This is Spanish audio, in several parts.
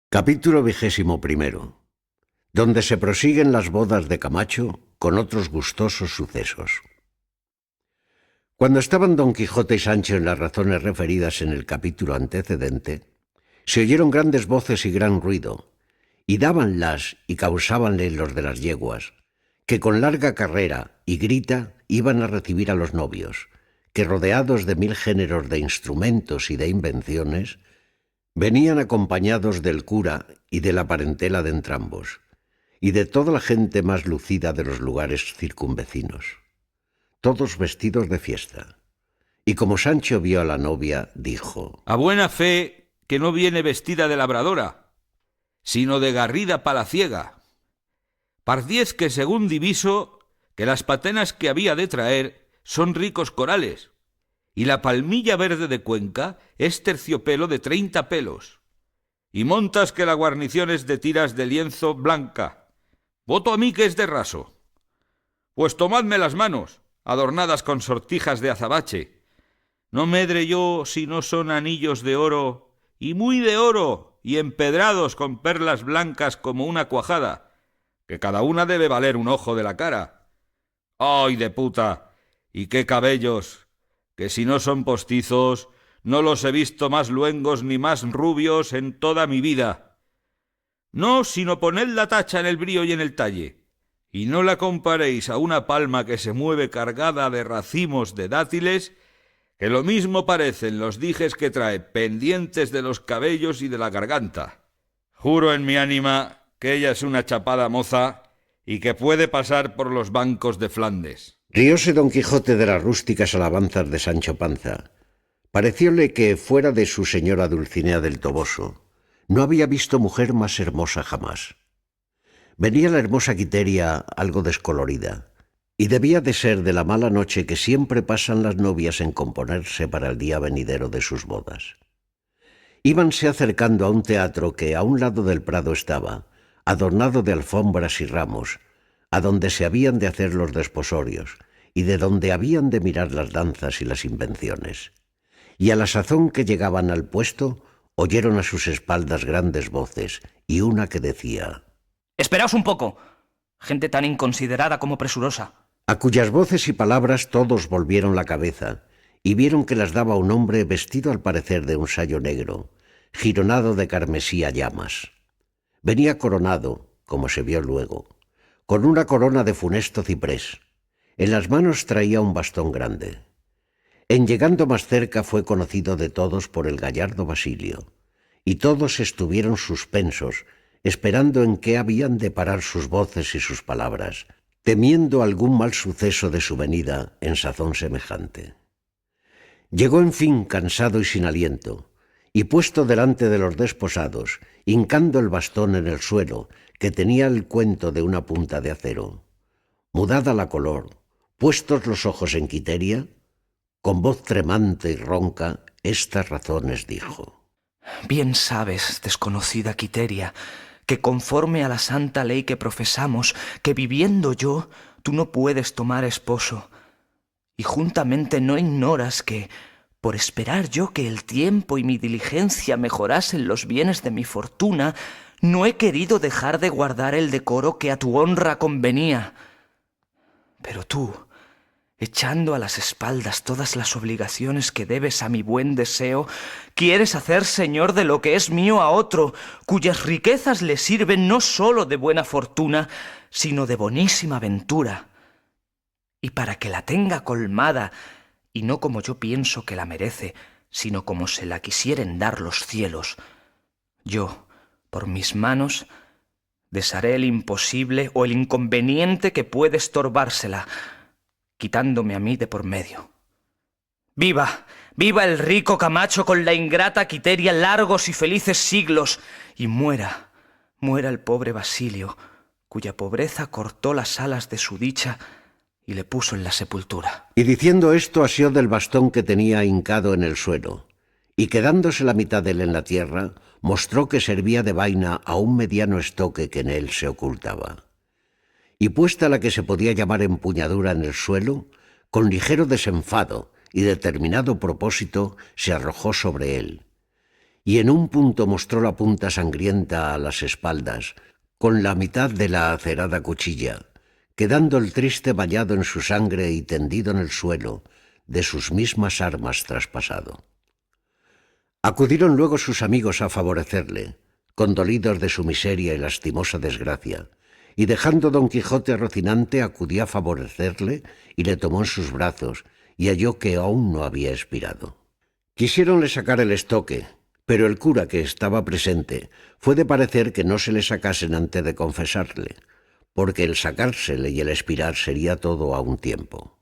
Capítulo 21, donde se prosiguen las bodas de Camacho con otros gustosos sucesos. Cuando estaban Don Quijote y Sancho en las razones referidas en el capítulo antecedente, se oyeron grandes voces y gran ruido, y dábanlas y causábanle los de las yeguas, que con larga carrera y grita iban a recibir a los novios, que rodeados de 1000 géneros de instrumentos y de invenciones, venían acompañados del cura y de la parentela de entrambos, y de toda la gente más lucida de los lugares circunvecinos, todos vestidos de fiesta. Y como Sancho vio a la novia, dijo: A buena fe que no viene vestida de labradora, sino de garrida palaciega. Pardiez que según diviso, que las patenas que había de traer son ricos corales, y la palmilla verde de Cuenca es terciopelo de 30 pelos, y montas que la guarnición es de tiras de lienzo blanca. Voto a mí que es de raso. Pues tomadme las manos, adornadas con sortijas de azabache. No medre yo si no son anillos de oro, y muy de oro, y empedrados con perlas blancas como una cuajada, que cada una debe valer un ojo de la cara. ¡Ay de puta! ¡Y qué cabellos! Que si no son postizos, no los he visto más luengos ni más rubios en toda mi vida. No, sino poned la tacha en el brío y en el talle, y no la comparéis a una palma que se mueve cargada de racimos de dátiles, que lo mismo parecen los dijes que trae pendientes de los cabellos y de la garganta. Juro en mi ánima que ella es una chapada moza y que puede pasar por los bancos de Flandes. Rióse Don Quijote de las rústicas alabanzas de Sancho Panza. Parecióle que, fuera de su señora Dulcinea del Toboso, no había visto mujer más hermosa jamás. Venía la hermosa Quiteria algo descolorida, y debía de ser de la mala noche que siempre pasan las novias en componerse para el día venidero de sus bodas. Íbanse acercando a un teatro que a un lado del prado estaba, adornado de alfombras y ramos, a donde se habían de hacer los desposorios, y de donde habían de mirar las danzas y las invenciones. Y a la sazón que llegaban al puesto, oyeron a sus espaldas grandes voces, y una que decía: «Esperaos un poco, gente tan inconsiderada como presurosa». A cuyas voces y palabras todos volvieron la cabeza, y vieron que las daba un hombre vestido al parecer de un sayo negro, gironado de carmesí a llamas. Venía coronado, como se vio luego, con una corona de funesto ciprés. En las manos traía un bastón grande. En llegando más cerca fue conocido de todos por el gallardo Basilio, y todos estuvieron suspensos, esperando en qué habían de parar sus voces y sus palabras, temiendo algún mal suceso de su venida en sazón semejante. Llegó en fin cansado y sin aliento, y puesto delante de los desposados, hincando el bastón en el suelo, que tenía el cuento de una punta de acero. Mudada la color, puestos los ojos en Quiteria, con voz tremante y ronca, estas razones dijo: «Bien sabes, desconocida Quiteria, que conforme a la santa ley que profesamos, que viviendo yo, tú no puedes tomar esposo. Y juntamente no ignoras que, por esperar yo que el tiempo y mi diligencia mejorasen los bienes de mi fortuna, no he querido dejar de guardar el decoro que a tu honra convenía. Pero tú, echando a las espaldas todas las obligaciones que debes a mi buen deseo, quieres hacer señor de lo que es mío a otro, cuyas riquezas le sirven no sólo de buena fortuna, sino de bonísima ventura. Y para que la tenga colmada, y no como yo pienso que la merece, sino como se la quisieren dar los cielos, yo, por mis manos, desharé el imposible o el inconveniente que puede estorbársela, quitándome a mí de por medio. ¡Viva! ¡Viva el rico Camacho con la ingrata Quiteria largos y felices siglos! Y muera el pobre Basilio, cuya pobreza cortó las alas de su dicha y le puso en la sepultura». Y diciendo esto asió del bastón que tenía hincado en el suelo, y quedándose la mitad de él en la tierra, mostró que servía de vaina a un mediano estoque que en él se ocultaba. Y puesta la que se podía llamar empuñadura en el suelo, con ligero desenfado y determinado propósito se arrojó sobre él, y en un punto mostró la punta sangrienta a las espaldas, con la mitad de la acerada cuchilla, quedando el triste bañado en su sangre y tendido en el suelo, de sus mismas armas traspasado. Acudieron luego sus amigos a favorecerle, condolidos de su miseria y lastimosa desgracia, y dejando don Quijote a Rocinante acudió a favorecerle y le tomó en sus brazos, y halló que aún no había expirado. Quisiéronle sacar el estoque, pero el cura, que estaba presente, fue de parecer que no se le sacasen antes de confesarle, porque el sacársele y el expirar sería todo a un tiempo.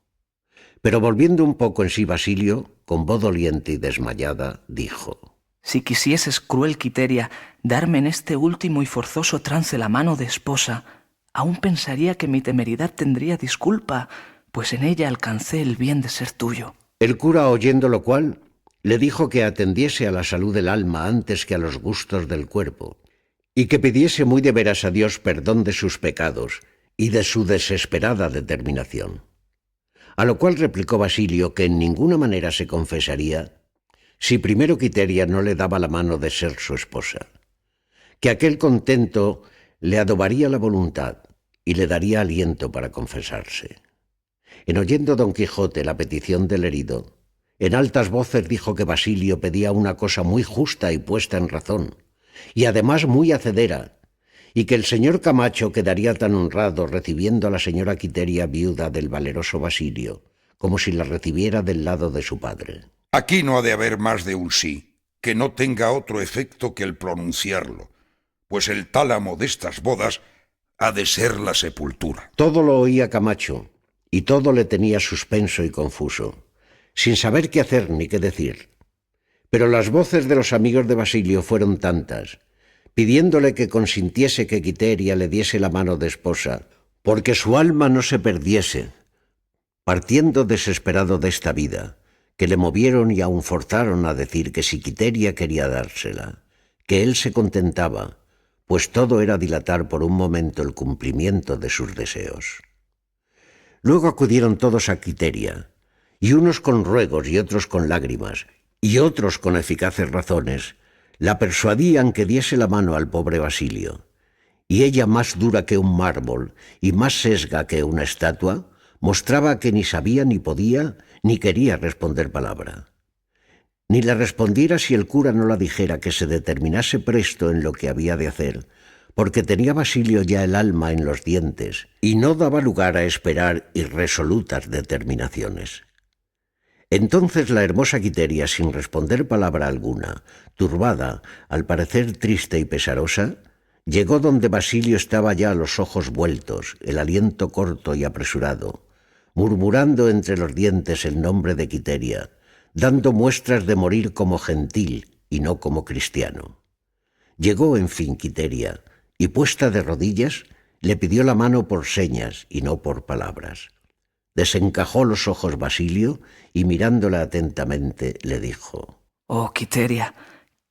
Pero volviendo un poco en sí Basilio, con voz doliente y desmayada, dijo: Si quisieses, cruel Quiteria, darme en este último y forzoso trance la mano de esposa, aún pensaría que mi temeridad tendría disculpa, pues en ella alcancé el bien de ser tuyo. El cura, oyendo lo cual, le dijo que atendiese a la salud del alma antes que a los gustos del cuerpo, y que pidiese muy de veras a Dios perdón de sus pecados y de su desesperada determinación. A lo cual replicó Basilio que en ninguna manera se confesaría si primero Quiteria no le daba la mano de ser su esposa, que aquel contento le adobaría la voluntad y le daría aliento para confesarse. En oyendo don Quijote la petición del herido, en altas voces dijo que Basilio pedía una cosa muy justa y puesta en razón, y además muy hacedera, y que el señor Camacho quedaría tan honrado recibiendo a la señora Quiteria, viuda del valeroso Basilio, como si la recibiera del lado de su padre. Aquí no ha de haber más de un sí, que no tenga otro efecto que el pronunciarlo, pues el tálamo de estas bodas ha de ser la sepultura. Todo lo oía Camacho, y todo le tenía suspenso y confuso, sin saber qué hacer ni qué decir. Pero las voces de los amigos de Basilio fueron tantas, pidiéndole que consintiese que Quiteria le diese la mano de esposa, porque su alma no se perdiese, partiendo desesperado de esta vida, que le movieron y aun forzaron a decir que si Quiteria quería dársela, que él se contentaba, pues todo era dilatar por un momento el cumplimiento de sus deseos. Luego acudieron todos a Quiteria, y unos con ruegos y otros con lágrimas, y otros con eficaces razones, la persuadían que diese la mano al pobre Basilio, y ella, más dura que un mármol y más sesga que una estatua, mostraba que ni sabía ni podía ni quería responder palabra. Ni le respondiera si el cura no la dijera que se determinase presto en lo que había de hacer, porque tenía Basilio ya el alma en los dientes, y no daba lugar a esperar irresolutas determinaciones. Entonces la hermosa Quiteria, sin responder palabra alguna, turbada, al parecer triste y pesarosa, llegó donde Basilio estaba ya los ojos vueltos, el aliento corto y apresurado, murmurando entre los dientes el nombre de Quiteria, dando muestras de morir como gentil y no como cristiano. Llegó, en fin, Quiteria, y puesta de rodillas, le pidió la mano por señas y no por palabras. Desencajó los ojos Basilio y mirándola atentamente le dijo: Oh, Quiteria,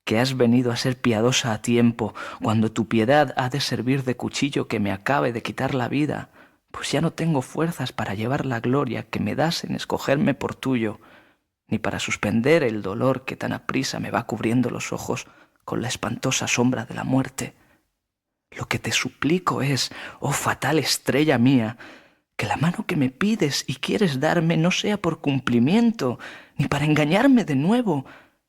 que has venido a ser piadosa a tiempo, cuando tu piedad ha de servir de cuchillo que me acabe de quitar la vida, pues ya no tengo fuerzas para llevar la gloria que me das en escogerme por tuyo, ni para suspender el dolor que tan aprisa me va cubriendo los ojos con la espantosa sombra de la muerte. Lo que te suplico es, oh fatal estrella mía, que la mano que me pides y quieres darme no sea por cumplimiento, ni para engañarme de nuevo,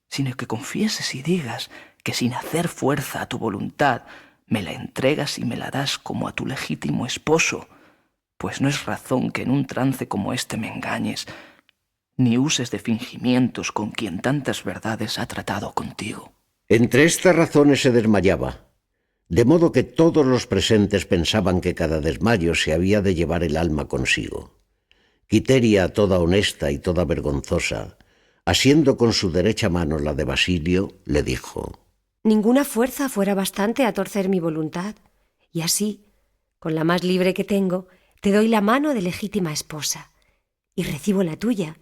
sino que confieses y digas que sin hacer fuerza a tu voluntad me la entregas y me la das como a tu legítimo esposo, pues no es razón que en un trance como este me engañes, ni uses de fingimientos con quien tantas verdades ha tratado contigo. Entre estas razones se desmayaba, de modo que todos los presentes pensaban que cada desmayo se había de llevar el alma consigo. Quiteria, toda honesta y toda vergonzosa, asiendo con su derecha mano la de Basilio, le dijo: Ninguna fuerza fuera bastante a torcer mi voluntad, y así, con la más libre que tengo, te doy la mano de legítima esposa, y recibo la tuya,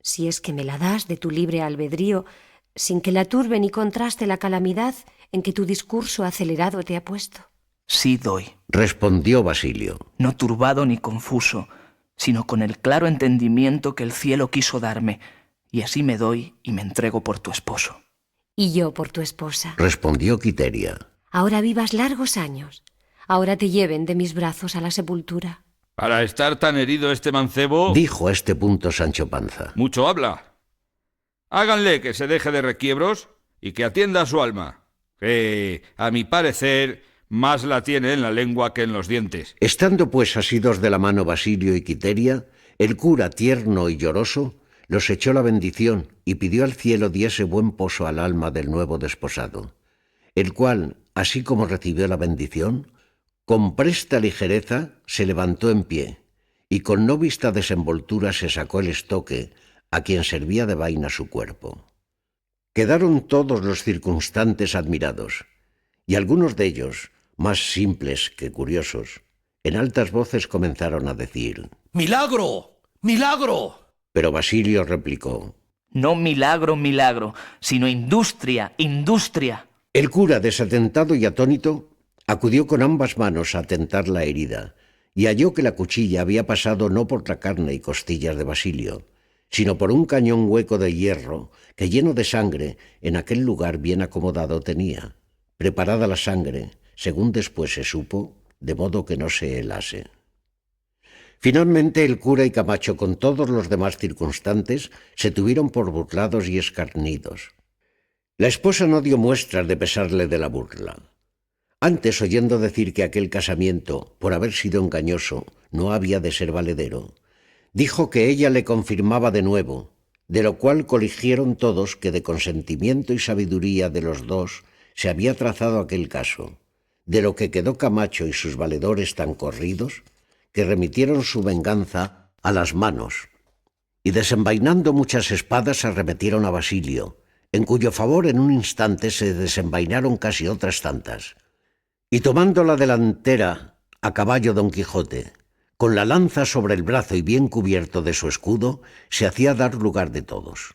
si es que me la das de tu libre albedrío, sin que la turbe ni contraste la calamidad en que tu discurso acelerado te ha puesto. Sí doy, respondió Basilio, no turbado ni confuso, sino con el claro entendimiento que el cielo quiso darme, y así me doy y me entrego por tu esposo. y yo por tu esposa. respondió Quiteria. Ahora vivas largos años. Ahora te lleven de mis brazos a la sepultura. Para estar tan herido este mancebo, Dijo a este punto Sancho Panza. mucho habla. Háganle que se deje de requiebros y que atienda a su alma, que, a mi parecer, más la tiene en la lengua que en los dientes. Estando pues asidos de la mano Basilio y Quiteria, el cura, tierno y lloroso, los echó la bendición y pidió al cielo diese buen poso al alma del nuevo desposado, el cual, así como recibió la bendición, con presta ligereza se levantó en pie y con no vista desenvoltura se sacó el estoque a quien servía de vaina su cuerpo. Quedaron todos los circunstantes admirados, y algunos de ellos, más simples que curiosos, en altas voces comenzaron a decir: ¡Milagro! ¡Milagro! Pero Basilio replicó. No milagro, milagro, sino industria, industria. El cura, desatentado y atónito, acudió con ambas manos a tentar la herida, y halló que la cuchilla había pasado no por la carne y costillas de Basilio, sino por un cañón hueco de hierro que, lleno de sangre, en aquel lugar bien acomodado tenía, preparada la sangre, según después se supo, de modo que no se helase. Finalmente el cura y Camacho, con todos los demás circunstantes, se tuvieron por burlados y escarnidos. La esposa no dio muestras de pesarle de la burla. Antes, oyendo decir que aquel casamiento, por haber sido engañoso, no había de ser valedero, dijo que ella le confirmaba de nuevo, de lo cual coligieron todos que de consentimiento y sabiduría de los dos se había trazado aquel caso, de lo que quedó Camacho y sus valedores tan corridos que remitieron su venganza a las manos, y desenvainando muchas espadas arremetieron a Basilio, en cuyo favor en un instante se desenvainaron casi otras tantas, y tomando la delantera a caballo Don Quijote, con la lanza sobre el brazo y bien cubierto de su escudo, se hacía dar lugar de todos.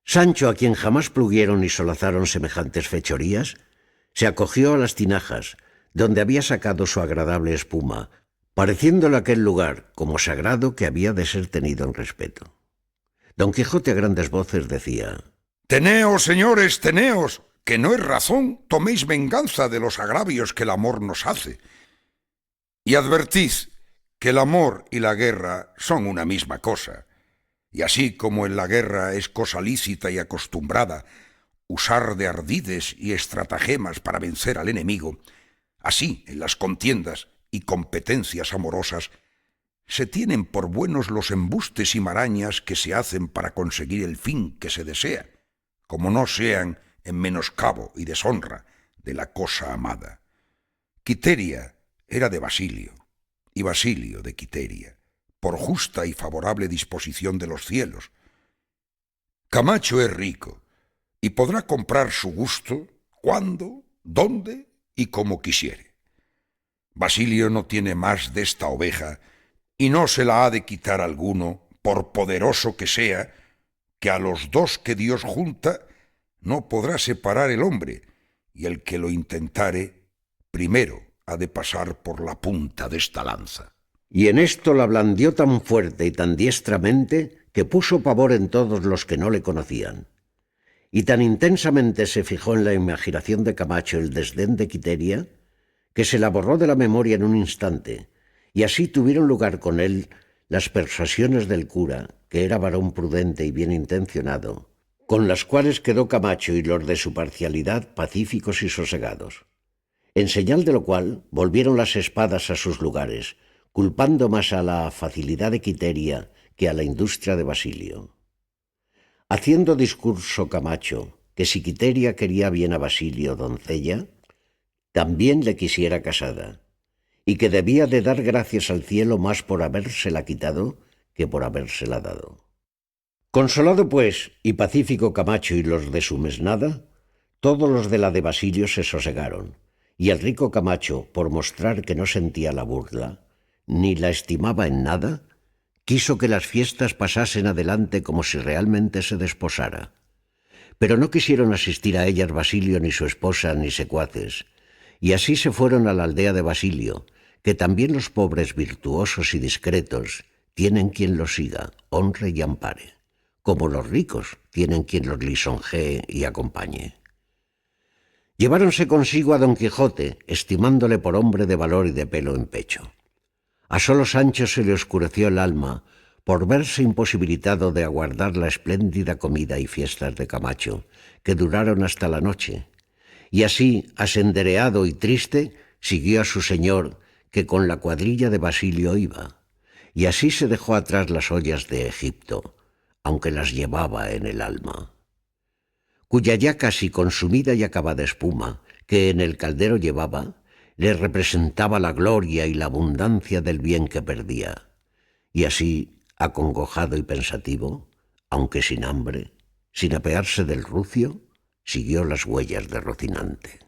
Sancho, a quien jamás pluguieron y solazaron semejantes fechorías, se acogió a las tinajas, donde había sacado su agradable espuma, pareciéndole aquel lugar como sagrado que había de ser tenido en respeto. Don Quijote a grandes voces decía: Teneos, señores, teneos, que no es razón toméis venganza de los agravios que el amor nos hace. Y advertid que el amor y la guerra son una misma cosa, y así como en la guerra es cosa lícita y acostumbrada usar de ardides y estratagemas para vencer al enemigo, así en las contiendas y competencias amorosas se tienen por buenos los embustes y marañas que se hacen para conseguir el fin que se desea, como no sean en menoscabo y deshonra de la cosa amada. Quiteria era de Basilio, y Basilio de Quiteria, por justa y favorable disposición de los cielos. Camacho es rico, y podrá comprar su gusto cuando, dónde y como quisiere. Basilio no tiene más de esta oveja, y no se la ha de quitar alguno, por poderoso que sea, que a los dos que Dios junta no podrá separar el hombre, y el que lo intentare, primero ha de pasar por la punta de esta lanza. Y en esto la blandió tan fuerte y tan diestramente que puso pavor en todos los que no le conocían. Y tan intensamente se fijó en la imaginación de Camacho el desdén de Quiteria, que se la borró de la memoria en un instante, y así tuvieron lugar con él las persuasiones del cura, que era varón prudente y bien intencionado, con las cuales quedó Camacho y los de su parcialidad pacíficos y sosegados. En señal de lo cual volvieron las espadas a sus lugares, culpando más a la facilidad de Quiteria que a la industria de Basilio. Haciendo discurso Camacho, que si Quiteria quería bien a Basilio doncella, también le quisiera casada, y que debía de dar gracias al cielo más por habérsela quitado que por habérsela dado. Consolado, pues, y pacífico Camacho y los de su mesnada, todos los de la de Basilio se sosegaron, y el rico Camacho, por mostrar que no sentía la burla, ni la estimaba en nada, quiso que las fiestas pasasen adelante como si realmente se desposara. Pero no quisieron asistir a ellas Basilio ni su esposa ni secuaces, y así se fueron a la aldea de Basilio, que también los pobres virtuosos y discretos tienen quien los siga, honre y ampare, como los ricos tienen quien los lisonjee y acompañe. Lleváronse consigo a don Quijote, estimándole por hombre de valor y de pelo en pecho. A solo Sancho se le oscureció el alma por verse imposibilitado de aguardar la espléndida comida y fiestas de Camacho, que duraron hasta la noche, y así, asendereado y triste, siguió a su señor, que con la cuadrilla de Basilio iba, y así se dejó atrás las ollas de Egipto, aunque las llevaba en el alma, cuya ya casi consumida y acabada espuma, que en el caldero llevaba, le representaba la gloria y la abundancia del bien que perdía, y así, acongojado y pensativo, aunque sin hambre, sin apearse del rucio, siguió las huellas de Rocinante.